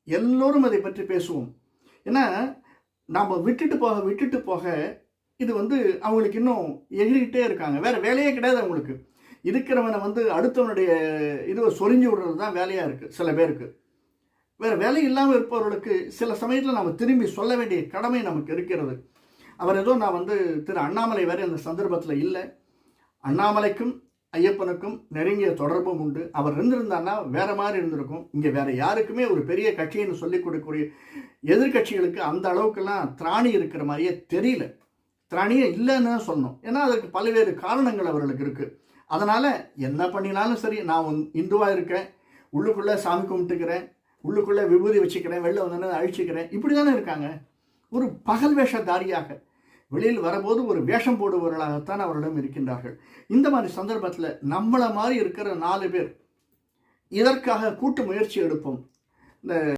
எல்லோரும் அதை பற்றி பேசுவோம். ஏன்னா நாம் விட்டுட்டு போக இது அவங்களுக்கு இன்னும் எகிரிக்கிட்டே இருக்காங்க. வேறு வேலையே கிடையாது அவங்களுக்கு. இருக்கிறவனை அடுத்தவனுடைய இதுவை சொரிஞ்சு விடுறது தான் வேலையாக இருக்குது சில பேருக்கு. வேறு வேலை இல்லாமல் இருப்பவர்களுக்கு சில சமயத்தில் நம்ம திரும்பி சொல்ல வேண்டிய கடமை நமக்கு இருக்கிறது. அவர் ஏதோ நான் திரு அண்ணாமலை வேறு அந்த சந்தர்ப்பத்தில் இல்லை. அண்ணாமலைக்கும் ஐயப்பனுக்கும் நெருங்கிய தொடர்பும் உண்டு. அவர் இருந்திருந்தான்னா வேற மாதிரி இருந்திருக்கும். இங்கே வேற யாருக்குமே ஒரு பெரிய கட்சின்னு சொல்லிக் கொடுக்கக்கூடிய எதிர்கட்சிகளுக்கு அந்த அளவுக்கெல்லாம் திராணி இருக்கிற மாதிரியே தெரியல. திராணியே இல்லைன்னு சொல்லணும். ஏன்னா அதற்கு பல்வேறு காரணங்கள் அவர்களுக்கு இருக்குது. அதனால் என்ன பண்ணினாலும் சரி, நான் இந்துவாக இருக்கேன், உள்ளுக்குள்ளே சாமி கும்பிட்டுக்கிறேன், உள்ளுக்குள்ளே விபூதி வச்சுக்கிறேன், வெளில வந்தேன்னு அழிச்சிக்கிறேன், இப்படி தானே இருக்காங்க. ஒரு பகல் வேஷதாரியாக வெளியில் வரும்போது ஒரு வேஷம் போடுபவர்களாகத்தான் அவரிடம் இருக்கின்றார்கள். இந்த மாதிரி சந்தர்ப்பத்தில் நம்மளை மாதிரி இருக்கிற 4 பேர் இதற்காக கூட்டு முயற்சி எடுப்போம். இந்த